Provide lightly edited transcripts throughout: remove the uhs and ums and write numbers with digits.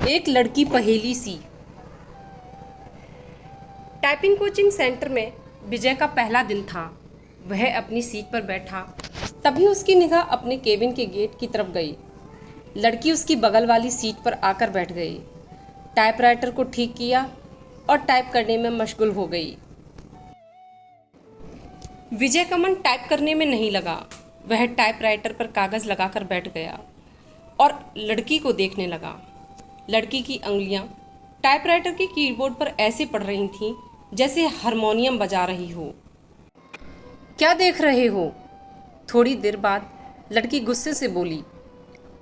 एक लड़की पहेली सी। टाइपिंग कोचिंग सेंटर में विजय का पहला दिन था। वह अपनी सीट पर बैठा, तभी उसकी निगाह अपने केबिन के गेट की तरफ गई। लड़की उसकी बगल वाली सीट पर आकर बैठ गई, टाइपराइटर को ठीक किया और टाइप करने में मशगूल हो गई। विजय का मन टाइप करने में नहीं लगा। वह टाइपराइटर पर कागज़ लगाकर बैठ गया और लड़की को देखने लगा। लड़की की अंगुलियां टाइपराइटर के कीबोर्ड पर ऐसे पड़ रही थीं जैसे हारमोनियम बजा रही हो। क्या देख रहे हो? थोड़ी देर बाद लड़की गुस्से से बोली,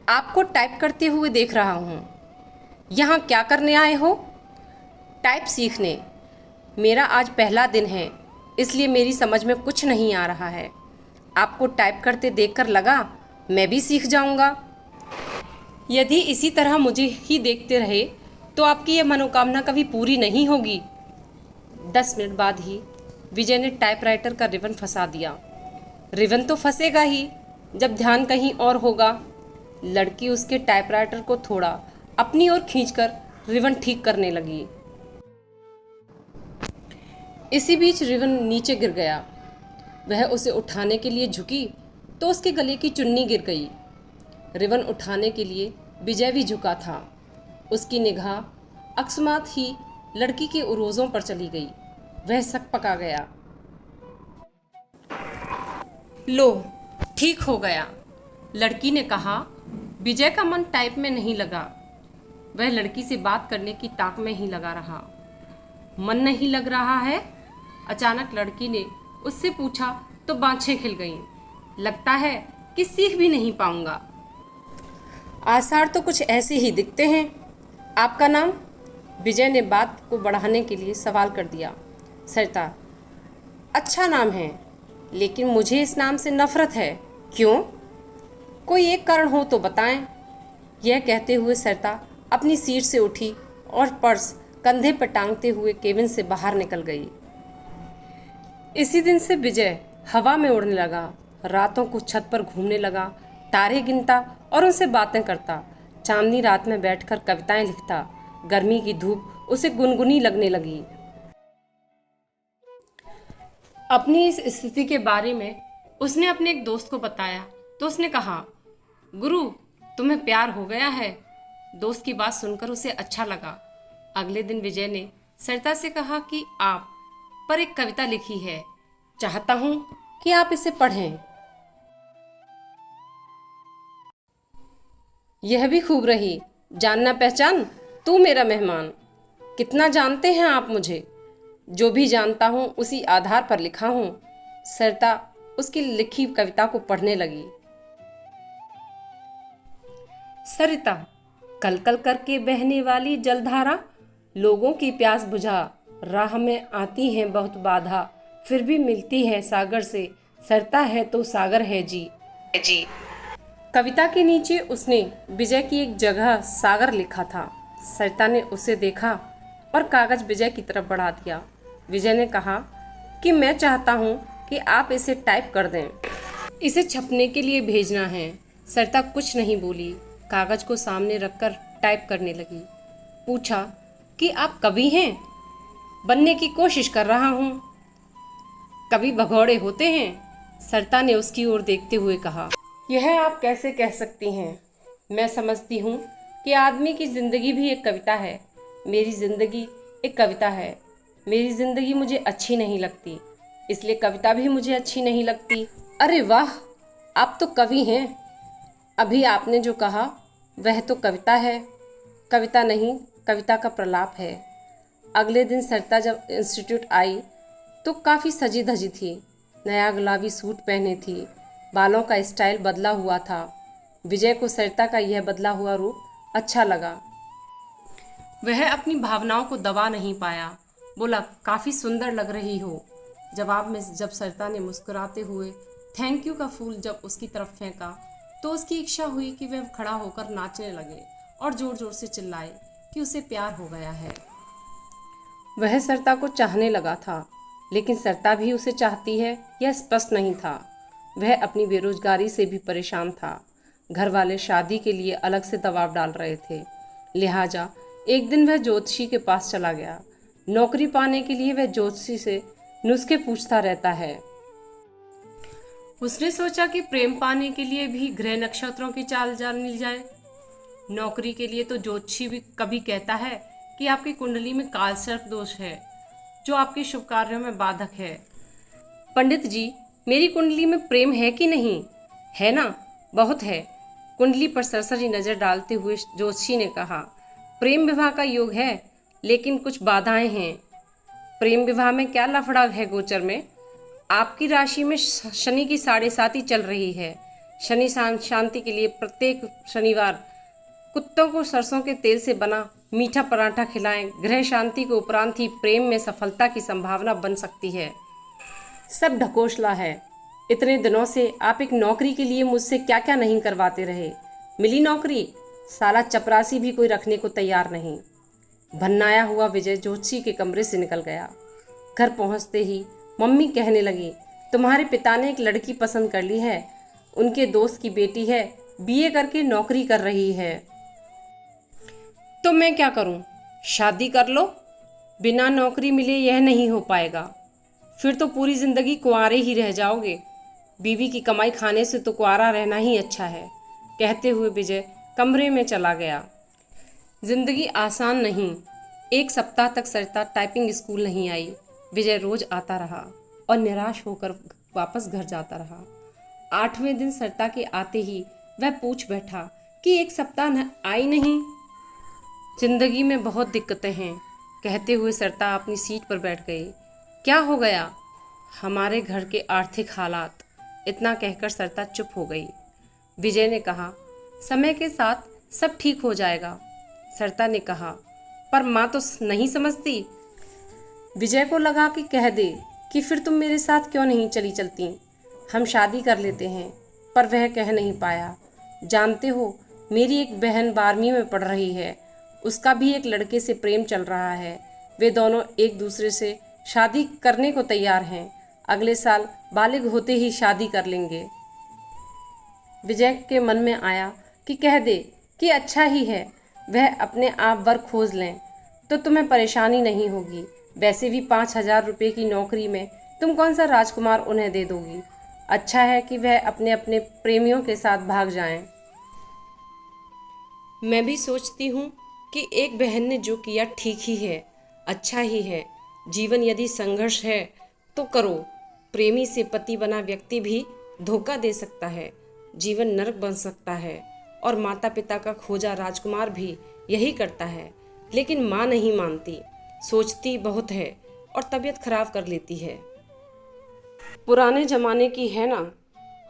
आपको टाइप करते हुए देख रहा हूँ। यहाँ क्या करने आए हो? टाइप सीखने। मेरा आज पहला दिन है, इसलिए मेरी समझ में कुछ नहीं आ रहा है। आपको टाइप करते देखकर लगा मैं भी सीख जाऊँगा। यदि इसी तरह मुझे ही देखते रहे तो आपकी यह मनोकामना कभी पूरी नहीं होगी। 10 मिनट बाद ही विजय ने टाइपराइटर का रिबन फंसा दिया। रिबन तो फंसेगा ही जब ध्यान कहीं और होगा। लड़की उसके टाइपराइटर को थोड़ा अपनी ओर खींचकर रिबन ठीक करने लगी। इसी बीच रिबन नीचे गिर गया। वह उसे उठाने के लिए झुकी तो उसके गले की चुन्नी गिर गई। रिबन उठाने के लिए विजय भी झुका था। उसकी निगाह अकस्मात ही लड़की के उरोज़ों पर चली गई। वह सकपका गया। लो, ठीक हो गया, लड़की ने कहा। विजय का मन टाइप में नहीं लगा। वह लड़की से बात करने की ताक में ही लगा रहा। मन नहीं लग रहा है? अचानक लड़की ने उससे पूछा तो बाँछें खिल गईं। लगता है कि सीख भी नहीं पाऊंगा। आसार तो कुछ ऐसे ही दिखते हैं। आपका नाम? विजय ने बात को बढ़ाने के लिए सवाल कर दिया। सरिता। अच्छा नाम है, लेकिन मुझे इस नाम से नफरत है। क्यों? कोई एक कारण हो तो बताएं। यह कहते हुए सरिता अपनी सीट से उठी और पर्स कंधे पर टांगते हुए केबिन से बाहर निकल गई। इसी दिन से विजय हवा में उड़ने लगा। रातों को छत पर घूमने लगा, तारे गिनता और उनसे बातें करता। चांदनी रात में बैठकर कविताएं लिखता। गर्मी की धूप उसे गुनगुनी लगने लगी। अपनी इस स्थिति के बारे में उसने अपने एक दोस्त को बताया तो उसने कहा, गुरु, तुम्हें प्यार हो गया है। दोस्त की बात सुनकर उसे अच्छा लगा। अगले दिन विजय ने सरिता से कहा कि आप पर एक कविता लिखी है, चाहता हूं कि आप इसे पढ़ें। यह भी खूब रही, जानना पहचान तू मेरा मेहमान। कितना जानते हैं आप मुझे? जो भी जानता हूँ उसी आधार पर लिखा हूँ। सरिता उसकी लिखी कविता को पढ़ने लगी। सरिता। कल कल करके बहने वाली जलधारा लोगों की प्यास बुझा। राह में आती है बहुत बाधा, फिर भी मिलती है सागर से। सरिता है तो सागर है जी। कविता के नीचे उसने विजय की एक जगह सागर लिखा था। सरिता ने उसे देखा और कागज विजय की तरफ बढ़ा दिया। विजय ने कहा कि मैं चाहता हूँ कि आप इसे टाइप कर दें। इसे छपने के लिए भेजना है। सरिता कुछ नहीं बोली, कागज को सामने रखकर टाइप करने लगी। पूछा कि आप कवि हैं? बनने की कोशिश कर रहा हूँ। कवि भगौड़े होते हैं? सरिता ने उसकी ओर देखते हुए कहा। यह आप कैसे कह सकती हैं? मैं समझती हूँ कि आदमी की ज़िंदगी भी एक कविता है। मेरी ज़िंदगी एक कविता है। मेरी ज़िंदगी मुझे अच्छी नहीं लगती, इसलिए कविता भी मुझे अच्छी नहीं लगती। अरे वाह, आप तो कवि हैं। अभी आपने जो कहा वह तो कविता है। कविता नहीं, कविता का प्रलाप है। अगले दिन सरिता जब इंस्टीट्यूट आई तो काफ़ी सजी धजी थी। नया गुलाबी सूट पहने थी। बालों का स्टाइल बदला हुआ था। विजय को सरिता का यह बदला हुआ रूप अच्छा लगा। वह अपनी भावनाओं को दबा नहीं पाया। बोला, काफ़ी सुंदर लग रही हो। जवाब में जब सरिता ने मुस्कुराते हुए थैंक यू का फूल जब उसकी तरफ फेंका तो उसकी इच्छा हुई कि वह खड़ा होकर नाचने लगे और ज़ोर ज़ोर से चिल्लाए कि उसे प्यार हो गया है। वह सरिता को चाहने लगा था, लेकिन सरिता भी उसे चाहती है यह स्पष्ट नहीं था। वह अपनी बेरोजगारी से भी परेशान था। घर वाले शादी के लिए अलग से दबाव डाल रहे थे। लिहाजा एक दिन वह ज्योतिषी के पास चला गया। नौकरी पाने के लिए वह ज्योतिषी से नुस्खे पूछता रहता है। उसने सोचा कि प्रेम पाने के लिए भी ग्रह नक्षत्रों की चाल जान ली जाए। नौकरी के लिए तो ज्योतिषी भी कभी कहता है कि आपकी कुंडली में काल सर्प दोष है, जो आपके शुभ कार्यों में बाधक है। पंडित जी, मेरी कुंडली में प्रेम है कि नहीं? है ना, बहुत है। कुंडली पर सरसरी नजर डालते हुए ज्योतिषी ने कहा, प्रेम विवाह का योग है, लेकिन कुछ बाधाएं हैं। प्रेम विवाह में क्या लफड़ा है गोचर में? आपकी राशि में शनि की 7.5 चल रही है। शनि शांति के लिए प्रत्येक शनिवार कुत्तों को सरसों के तेल से बना मीठा पराठा खिलाएं। ग्रह शांति के उपरांत ही प्रेम में सफलता की संभावना बन सकती है। सब ढकोसला है। इतने दिनों से आप एक नौकरी के लिए मुझसे क्या क्या नहीं करवाते रहे। मिली नौकरी, साला चपरासी भी कोई रखने को तैयार नहीं। भन्नाया हुआ विजय ज्योतिषी के कमरे से निकल गया। घर पहुंचते ही मम्मी कहने लगी, तुम्हारे पिता ने एक लड़की पसंद कर ली है। उनके दोस्त की बेटी है, बीए करके नौकरी कर रही है। तो मैं क्या करूं? शादी कर लो। बिना नौकरी मिले यह नहीं हो पाएगा। फिर तो पूरी जिंदगी कुंवारे ही रह जाओगे। बीवी की कमाई खाने से तो कुंवारा रहना ही अच्छा है। कहते हुए विजय कमरे में चला गया। जिंदगी आसान नहीं। एक सप्ताह तक सरिता टाइपिंग स्कूल नहीं आई। विजय रोज आता रहा और निराश होकर वापस घर जाता रहा। 8वें दिन सरिता के आते ही वह पूछ बैठा कि एक सप्ताह आई नहीं। जिंदगी में बहुत दिक्कतें हैं। कहते हुए सरिता अपनी सीट पर बैठ गई। क्या हो गया? हमारे घर के आर्थिक हालात। इतना कहकर सरिता चुप हो गई। विजय ने कहा, समय के साथ सब ठीक हो जाएगा। सरिता ने कहा, पर माँ तो नहीं समझती। विजय को लगा कि कह दे कि फिर तुम मेरे साथ क्यों नहीं चलती, हम शादी कर लेते हैं। पर वह कह नहीं पाया। जानते हो, मेरी एक बहन 12वीं में पढ़ रही है। उसका भी एक लड़के से प्रेम चल रहा है। वे दोनों एक दूसरे से शादी करने को तैयार हैं। अगले साल बालिग होते ही शादी कर लेंगे। विजय के मन में आया कि कह दे कि अच्छा ही है, वह अपने आप वर खोज लें तो तुम्हें परेशानी नहीं होगी। वैसे भी 5,000 रुपये की नौकरी में तुम कौन सा राजकुमार उन्हें दे दोगी। अच्छा है कि वह अपने अपने प्रेमियों के साथ भाग जाएं। मैं भी सोचती हूँ कि एक बहन ने जो किया ठीक ही है, अच्छा ही है। जीवन यदि संघर्ष है तो करो। प्रेमी से पति बना व्यक्ति भी धोखा दे सकता है, जीवन नरक बन सकता है। और माता पिता का खोजा राजकुमार भी यही करता है। लेकिन माँ नहीं मानती, सोचती बहुत है और तबीयत खराब कर लेती है। पुराने जमाने की है ना।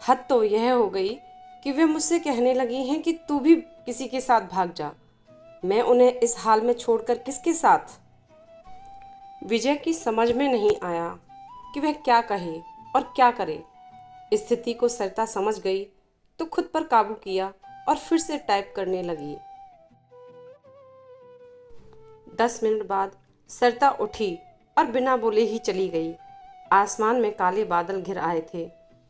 हद तो यह हो गई कि वे मुझसे कहने लगी हैं कि तू भी किसी के साथ भाग जा। मैं उन्हें इस हाल में छोड़कर किसके साथ? विजय की समझ में नहीं आया कि वह क्या कहे और क्या करे। स्थिति को सरिता समझ गई तो खुद पर काबू किया और फिर से टाइप करने लगी। 10 मिनट बाद सरिता उठी और बिना बोले ही चली गई। आसमान में काले बादल घिर आए थे।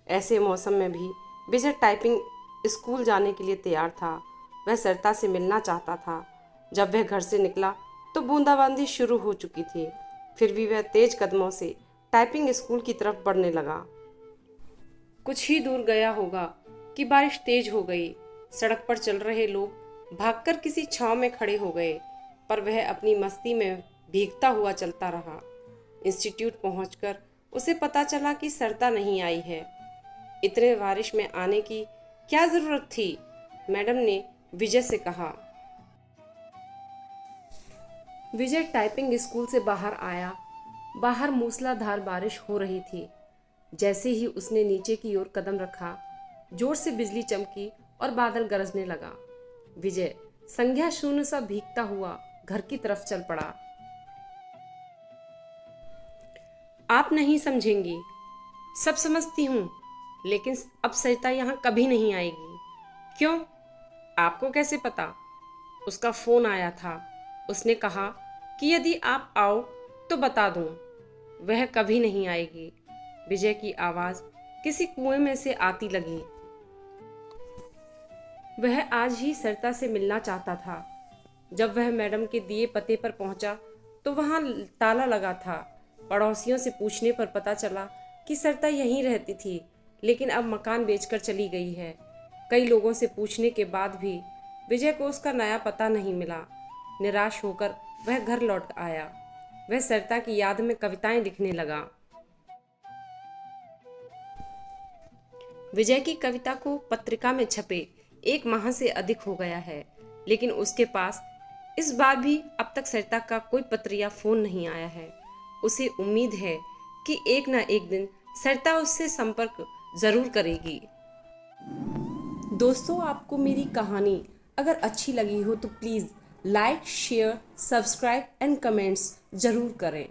ऐसे मौसम में भी विजय टाइपिंग स्कूल जाने के लिए तैयार था। वह सरिता से मिलना चाहता था। जब वह घर से निकला तो बूंदाबांदी शुरू हो चुकी थी। फिर भी वह तेज कदमों से टाइपिंग स्कूल की तरफ बढ़ने लगा। कुछ ही दूर गया होगा कि बारिश तेज हो गई। सड़क पर चल रहे लोग भागकर किसी छांव में खड़े हो गए, पर वह अपनी मस्ती में भीगता हुआ चलता रहा। इंस्टीट्यूट पहुंचकर उसे पता चला कि सरिता नहीं आई है। इतने बारिश में आने की क्या जरूरत थी? मैडम ने विजय से कहा। विजय टाइपिंग स्कूल से बाहर आया। बाहर मूसलाधार बारिश हो रही थी। जैसे ही उसने नीचे की ओर कदम रखा, जोर से बिजली चमकी और बादल गरजने लगा। विजय संज्ञा शून्य सा भीगता हुआ घर की तरफ चल पड़ा। आप नहीं समझेंगी, सब समझती हूँ, लेकिन अब सरिता यहाँ कभी नहीं आएगी। क्यों? आपको कैसे पता? उसका फोन आया था। उसने कहा कि यदि आप आओ तो बता दूं। वह कभी नहीं आएगी। विजय की आवाज किसी कुएं में से आती लगी। वह आज ही सरिता से मिलना चाहता था। जब वह मैडम के दिए पते पर पहुंचा तो वहां ताला लगा था। पड़ोसियों से पूछने पर पता चला कि सरिता यहीं रहती थी, लेकिन अब मकान बेचकर चली गई है। कई लोगों से पूछने के बाद भी विजय को उसका नया पता नहीं मिला। निराश होकर वह घर लौट आया। वह सरिता की याद में कविताएं लिखने लगा। विजय की कविता को पत्रिका में छपे 1 माह से अधिक हो गया है, लेकिन उसके पास इस बार भी अब तक सरिता का कोई पत्र या फोन नहीं आया है। उसे उम्मीद है कि एक न एक दिन सरिता उससे संपर्क जरूर करेगी। दोस्तों, आपको मेरी कहानी अगर अच्छी लगी हो तो please like, share, subscribe and comments जरूर करें।